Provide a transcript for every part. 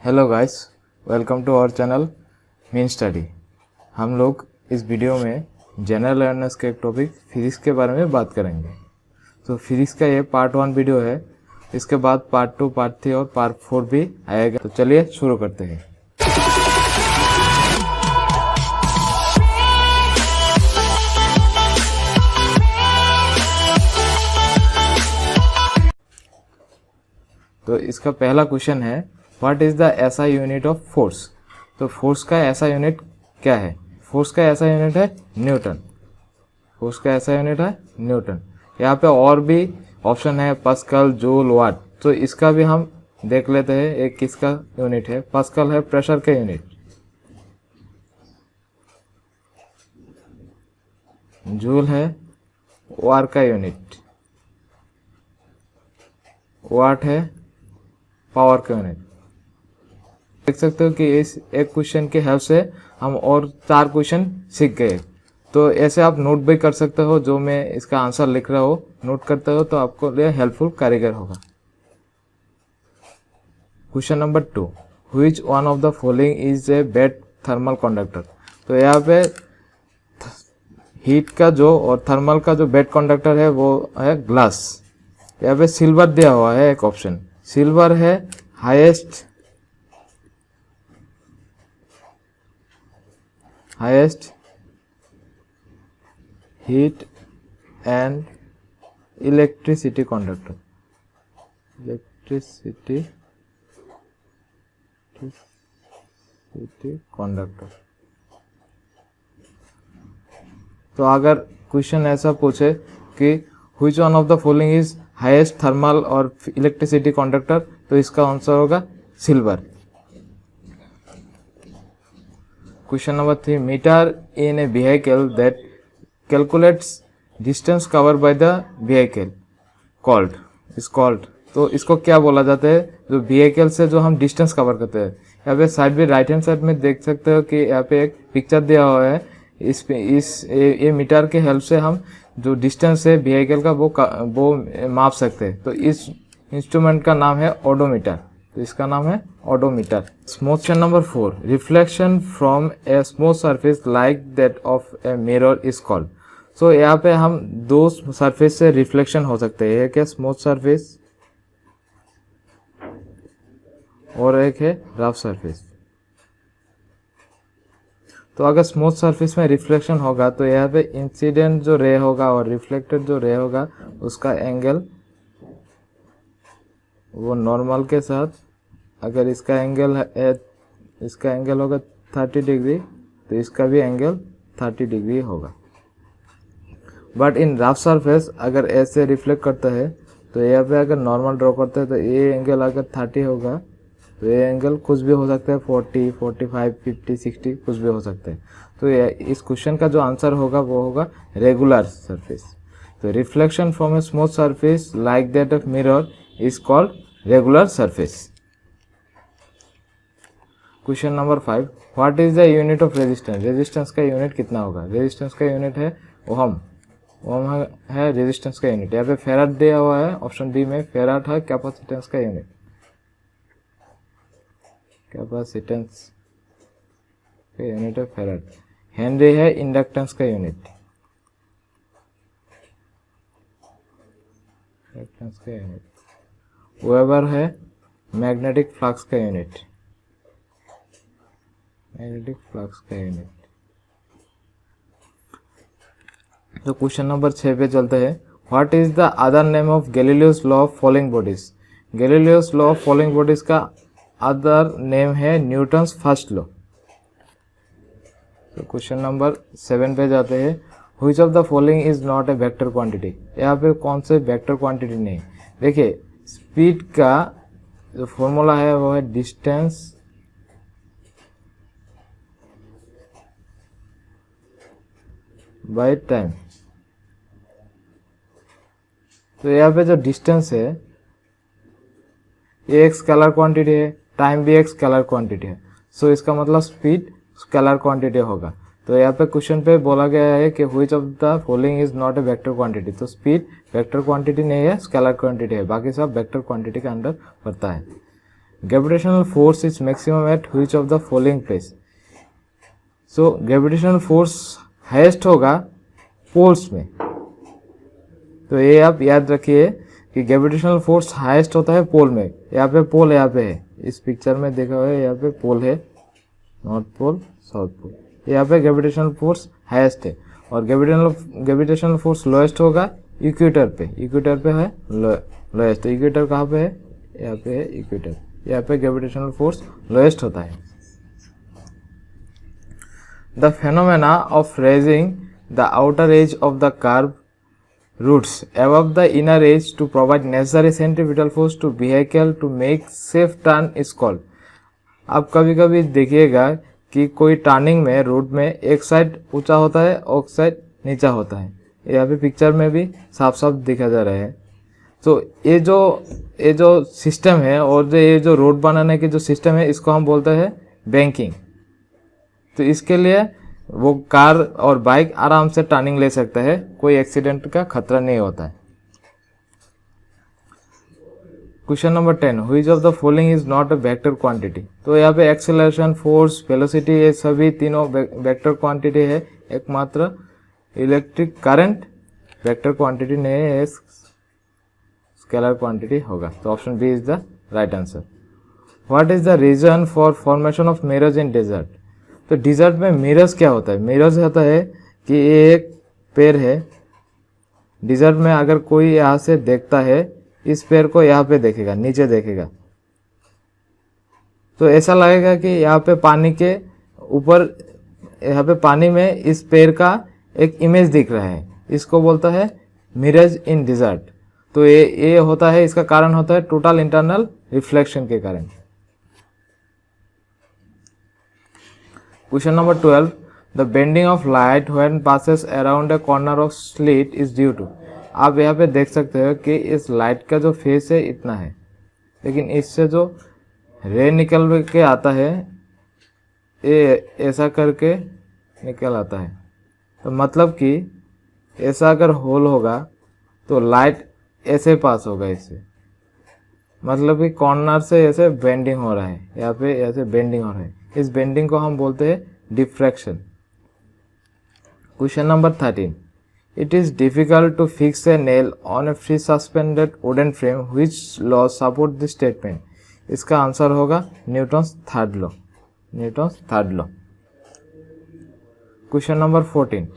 Hello guys, welcome to our channel mean study. हम लोग इस वीडियो में जनरल अवेयरनेस के एक टॉपिक फिजिक्स के बारे में बात करेंगे। तो फिजिक्स का ये पार्ट 1 वीडियो है। इसके बाद पार्ट 2, पार्ट 3 और पार्ट 4 भी आएगा। तो चलिए शुरू करते हैं। तो इसका पहला क्वेश्चन है, what is the SI unit of force. तो फोर्स का एसआई यूनिट क्या है? फोर्स का एसआई यूनिट है न्यूटन। फोर्स का एसआई यूनिट है न्यूटन। यहाँ पे और भी ऑप्शन है, पास्कल, जूल, वाट। तो इसका भी हम देख लेते हैं। एक किसका यूनिट है? पास्कल है प्रेशर का यूनिट, जूल है वार का यूनिट, वाट है पावर का यूनिट। देख सकते हो कि इस एक क्वेश्चन के हेल्प से हम और 4 क्वेश्चन सीख गए। तो ऐसे आप नोट भी कर सकते हो। जो मैं इसका आंसर लिख रहा हूँ नोट करते हो तो आपको लिए हेल्पफुल कारीगर होगा। Question number 2, which one of the following is a bed thermal conductor. तो यहाँ पे हीट का जो और थर्मल का जो बेड कंडक्टर है वो है ग्लास। यहाँ पे सिल्वर दिया हुआ है एक ऑप्शन। सिल्वर है highest heat and electricity conductor. तो अगर क्वेश्चन ऐसा पूछे कि which one of the following is highest thermal और इलेक्ट्रिसिटी कंडक्टर, तो इसका आंसर होगा silver. Question number 3, meter in a vehicle that calculates distance cover by the vehicle called. तो इसको क्या बोला जाता है? जो व्हीकल से जो हम डिस्टेंस कवर करते हैं। यहाँ पे साइड में राइट हैंड साइड में देख सकते हो कि यहाँ पे एक पिक्चर दिया हुआ है। ये मीटर के हेल्प से हम जो डिस्टेंस है व्हीकल का वो माप सकते हैं। तो इस इंस्ट्रूमेंट का नाम है ओडोमीटर। तो इसका नाम है odometer. Question number 4, reflection from a smooth surface like that of a mirror is called. So यहाँ पे हम 2 सरफेस से रिफ्लेक्शन हो सकते हैं। एक है स्मूथ सरफेस और एक है रफ सरफेस। तो अगर स्मूथ सरफेस में रिफ्लेक्शन होगा तो यहाँ पे इंसिडेंट जो रे होगा और रिफ्लेक्टेड जो रे होगा उसका एंगल वो नॉर्मल के साथ, अगर इसका एंगल होगा 30 डिग्री तो इसका भी एंगल 30 डिग्री होगा। बट इन रफ सरफेस अगर ऐसे रिफ्लेक्ट करता है तो यहाँ पे अगर नॉर्मल ड्रॉ करते हैं तो ये एंगल अगर 30 होगा तो ये एंगल कुछ भी हो सकता है, 40, 45, 50, 60 कुछ भी हो सकता है। तो इस क्वेश्चन का जो आंसर होगा वो होगा रेगुलर सरफेस। तो reflection from a smooth surface like that of mirror is called regular surface. Question number 5, what is the unit of resistance. Resistance का यूनिट कितना होगा? रेजिस्टेंस का यूनिट है ओहम। ओहम है रेजिस्टेंस का यूनिट। यहाँ पे फेराड दिया हुआ है ऑप्शन डी में। फेराड है कैपेसिटेंस का यूनिट। कैपेसिटेंस का यूनिट है फेराड। हेनरी है इंडक्टेंस का यूनिट। वेबर है मैग्नेटिक फ्लक्स का यूनिट। तो क्वेश्चन नंबर 6 पे चलते हैं। What is the other name of Galileo's law of falling bodies. Galileo's law of falling bodies का अदर नेम है न्यूटन्स फर्स्ट लॉ। तो क्वेश्चन नंबर 7 पे जाते हैं। Which of the following is not a vector quantity. यहाँ पे कौन से वेक्टर क्वांटिटी नहीं। देखिए स्पीड का जो फॉर्मूला है वो है डिस्टेंस बाय टाइम। तो यहाँ पे जो डिस्टेंस है ये एक स्केलर क्वांटिटी है, टाइम भी एक स्केलर क्वांटिटी है। सो इसका मतलब स्पीड स्केलर क्वांटिटी होगा। तो यहाँ पे क्वेश्चन पे बोला गया है कि which of the following is not a vector quantity. तो स्पीड वेक्टर क्वांटिटी नहीं है, स्केलर क्वांटिटी है। बाकी सब वेक्टर क्वांटिटी के अंडर पड़ता है। Gravitational force is maximum at which of the following place. So gravitational force highest होगा पोल्स में। तो ये आप याद रखिए कि ग्रेविटेशनल फोर्स हाईएस्ट होता है पोल में। यहाँ पे पोल यहाँ पे है, इस पिक्चर में देखा हुआ है, यहाँ पे पोल है, नॉर्थ पोल साउथ पोल। यहाँ पे ग्रेविटेशनल फोर्स हाईएस्ट है और ग्रेविटेशनल फोर्स लोएस्ट होगा इक्वेटर पे। इक्वेटर पे है लोएस्ट। इक्वेटर कहाँ पे है? यहाँ पे है इक्वेटर। यहाँ पे ग्रेविटेशनल फोर्स लोएस्ट होता है। The phenomena of raising the outer as of the curve roots above the inner edge to provide necessary centripetal force to vehicle to make safe turn is called। आप कभी कभी देखिएगा कि कोई turning में root में एक साइड ऊंचा होता है और एक साइड नीचा होता है। यहाँ पे पिक्चर में भी साफ साफ दिखा जा रहा है। तो ये जो सिस्टम है और जो ये जो रोड बनाने के जो सिस्टम है, इसको हम बोलते हैं बैंकिंग। तो इसके लिए वो कार और बाइक आराम से टर्निंग ले सकता है, कोई एक्सीडेंट का खतरा नहीं होता है। Question number 10, which of the following is not a vector quantity. तो यहाँ पे एक्सेलरेशन, फोर्स, वेलोसिटी, ये सभी तीनों वेक्टर क्वांटिटी है। एकमात्र इलेक्ट्रिक करंट वेक्टर क्वांटिटी नहीं है, स्केलर क्वांटिटी होगा। तो option B is the right answer. What is the reason for formation of mirrors in desert. तो डिजर्ट में मिरर्स क्या होता है? मिरर्स होता है कि एक पेड़ है, डिजर्ट में अगर कोई यहाँ से देखता है, इस पेड़ को यहाँ पे देखेगा, नीचे देखेगा, तो ऐसा लगेगा कि यहाँ पे पानी के ऊपर, यहाँ पे पानी में इस पेड़ का एक इमेज दिख रहा है। इसको बोलता है मिरर्स इन डिजर्ट। तो ये होता है, इसका कारण होता है टोटल इंटरनल रिफ्लेक्शन के कारण। Question number 12, the bending of light when passes around a corner of slit is due to। आप यहाँ पे देख सकते हो कि इस लाइट का जो फेस है इतना है, लेकिन इससे जो रे निकल के आता है ये ऐसा करके निकल आता है। तो मतलब कि ऐसा अगर होल होगा तो लाइट ऐसे पास होगा इससे, मतलब कि कॉर्नर से ऐसे बेंडिंग हो रहा है, यहाँ पे ऐसे बेंडिंग हो रहा है। इस बेंडिंग को हम बोलते हैं diffraction. Question number 13, it is difficult to fix a nail on a free suspended wooden frame which law support this statement. इसका आंसर होगा Newton's third law. Newton's third law. Question number 14,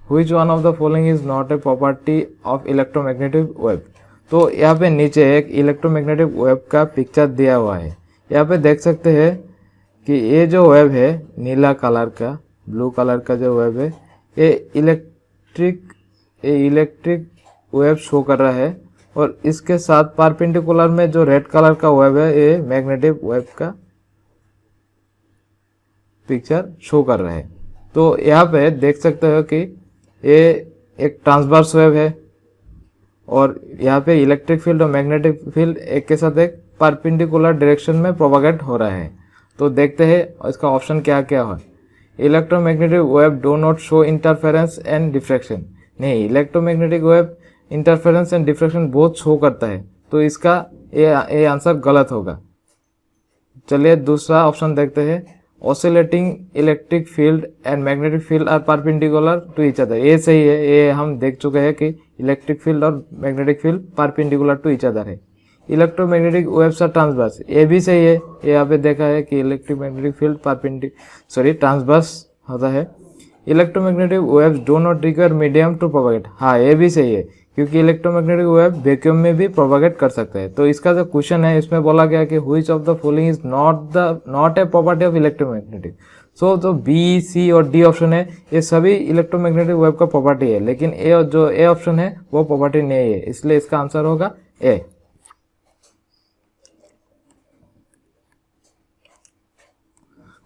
which one of the following is not a property of electromagnetic wave. तो यहाँ पे नीचे एक electromagnetic wave का picture दिया हुआ है। यहाँ पे देख सकते हैं कि ये जो वेव है नीला कलर का, ब्लू कलर का जो वेव है, ये इलेक्ट्रिक वेव शो कर रहा है और इसके साथ परपेंडिकुलर में जो रेड कलर का वेव है ये मैग्नेटिक वेव का पिक्चर शो कर रहा है। तो यहाँ पे देख सकते हो कि ये एक ट्रांसवर्स वेव है और यहाँ पे इलेक्ट्रिक फील्ड और मैग्नेटिक फील्ड एक के साथ एक परपेंडिकुलर डायरेक्शन में प्रोपागेट हो रहा है। तो देखते हैं इसका ऑप्शन क्या क्या है। Electromagnetic wave do not show interference and diffraction. नहीं, electromagnetic wave interference and diffraction बहुत शो करता है, तो इसका ये आंसर गलत होगा। चलिए दूसरा ऑप्शन देखते हैं। Oscillating electric field and magnetic field are perpendicular to each other. ये सही है, ये हम देख चुके हैं कि इलेक्ट्रिक फील्ड और magnetic field perpendicular to each other है। इलेक्ट्रोमैग्नेटिक वेव्स आर ट्रांसवर्स, ये भी सही है। ये यहाँ पे देखा है कि इलेक्ट्रोमैग्नेटिक फील्ड ट्रांसवर्स होता है। Electromagnetic waves do not require medium to propagate. हाँ, ये भी सही है, क्योंकि इलेक्ट्रोमैग्नेटिक वेव वैक्यूम में भी प्रोपागेट कर सकता है। तो इसका जो क्वेश्चन है इसमें बोला गया कि which of the following is not a property of electromagnetic. So जो बी, सी और डी ऑप्शन है ये सभी इलेक्ट्रोमैग्नेटिक वेव का प्रॉपर्टी है, लेकिन ए ऑप्शन है वो प्रॉपर्टी नहीं है, इसलिए इसका आंसर होगा A.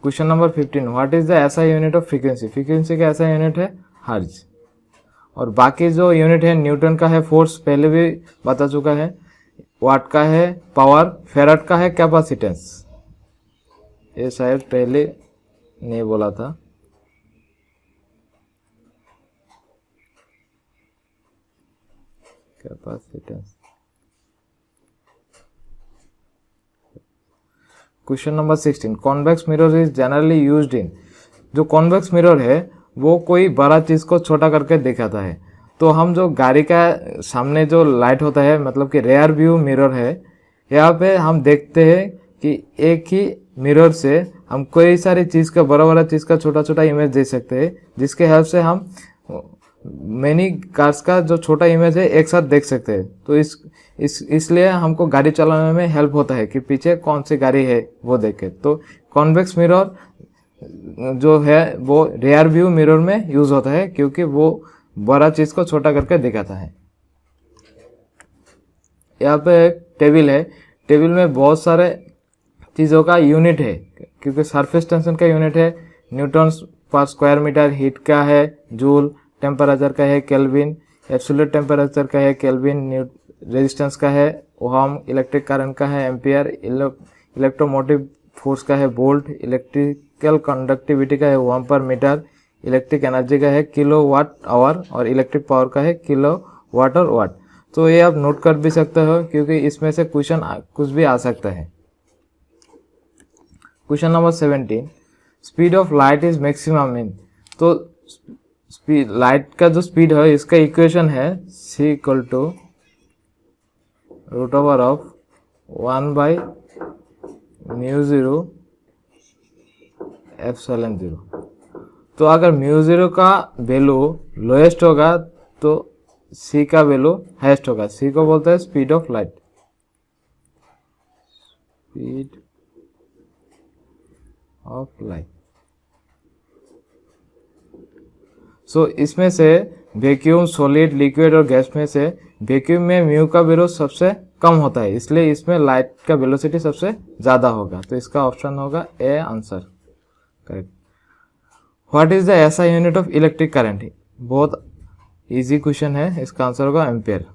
Question number 15, what is the SI unit of frequency. Frequency का ऐसा यूनिट है हर्ट्ज। और बाकी जो यूनिट है न्यूटन का है फोर्स, पहले भी बता चुका है। वाट का है पावर, फेराड का है कैपेसिटेंस, ये शायद पहले नहीं बोला था। Capacitance. Question number 16, convex mirror is generally used in. जो कॉन्वेक्स मिरर है वो कोई बड़ा चीज़ को छोटा करके दिखाता है। तो हम जो गाड़ी का सामने जो लाइट होता है, मतलब कि रेयर व्यू मिरर है, यहाँ पे हम देखते हैं कि एक ही मिरर से हम कई सारी चीज़ का, बड़ा बड़ा चीज़ का छोटा छोटा इमेज दे सकते हैं, जिसके हेल्प से हम मैनी कार्स का जो छोटा इमेज है एक साथ देख सकते हैं। तो इसलिए हमको गाड़ी चलाने में हेल्प होता है कि पीछे कौन सी गाड़ी है वो देखे। तो कॉन्वेक्स मिरर जो है वो रेयर व्यू मिरर में यूज होता है, क्योंकि वो बड़ा चीज को छोटा करके दिखाता है। यहाँ पे एक टेबल है, टेबल में बहुत सारे चीज़ों का यूनिट है, क्योंकि सरफेस टेंशन का यूनिट है न्यूटन्स पर स्क्वायर मीटर, हीट का है जूल, टेम्परेचर का है केल्विन, एब्सोल्यूट टेम्परेचर का है केल्विन, रेजिस्टेंस का है ओहम, इलेक्ट्रिक करंट का है एम्पियर, इलेक्ट्रोमोटिव फोर्स का है वोल्ट, इलेक्ट्रिकल कंडक्टिविटी का है ओहम पर मीटर, इलेक्ट्रिक एनर्जी का है किलो वाट आवर और इलेक्ट्रिक पावर का है किलो वाट और वाट। तो ये आप नोट कर भी सकते हो, क्योंकि इसमें से क्वेश्चन कुछ भी आ सकता है। Question number 17, speed of light is maximum in. तो स्पीड, लाइट का जो स्पीड है इसका इक्वेशन है c equal to root over of 1/μ0 epsilon 0। तो अगर μ0 का वैल्यू लोएस्ट होगा तो c का वैल्यू हाईएस्ट होगा। c को बोलते हैं speed of light, speed of light. So इसमें से वैक्यूम, सॉलिड, लिक्विड और गैस में से वैक्यूम में म्यू का वैल्यू सबसे कम होता है, इसलिए इसमें लाइट का वेलोसिटी सबसे ज़्यादा होगा। तो इसका ऑप्शन होगा A answer, correct. What is the SI unit of electric current? बहुत इजी क्वेश्चन है, इसका आंसर होगा ampere.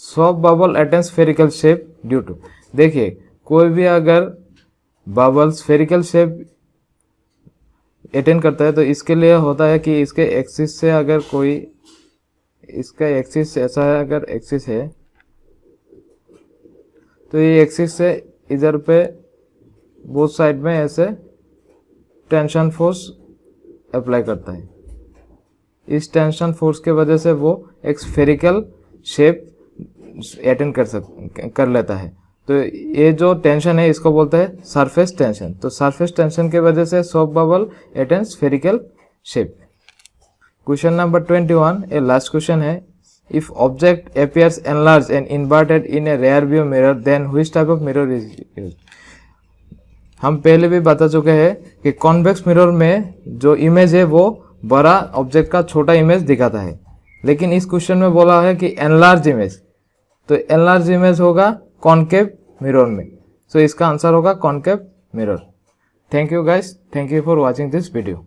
Soap bubble attain spherical shape due to. देखिए, कोई भी अगर बबल स्फेरिकल शेप अटेन करता है तो इसके लिए होता है कि इसके एक्सिस से, अगर कोई इसका एक्सिस ऐसा है, अगर एक्सिस है तो ये एक्सिस से इधर पे बोथ साइड में ऐसे टेंशन फोर्स अप्लाई करता है। इस टेंशन फोर्स के वजह से वो एक स्फेरिकल शेप अटेन कर लेता है। तो ये जो टेंशन है इसको बोलते हैं सरफेस टेंशन। तो सरफेस टेंशन के वजह से soap bubble attain spherical shape. Question number 21, ए लास्ट क्वेश्चन है, if object appears enlarged and inverted in a rear view mirror then which type of mirror is used? हम पहले भी बता चुके हैं कि कॉन्वेक्स मिरर में जो इमेज है वो बड़ा ऑब्जेक्ट का छोटा इमेज दिखाता है, लेकिन इस क्वेश्चन में बोला है कि एनलार्ज इमेज। तो एनलार्ज इमेज होगा कॉनकेव मिरर में। सो इसका आंसर होगा concave mirror. Thank you guys, thank you for watching this video.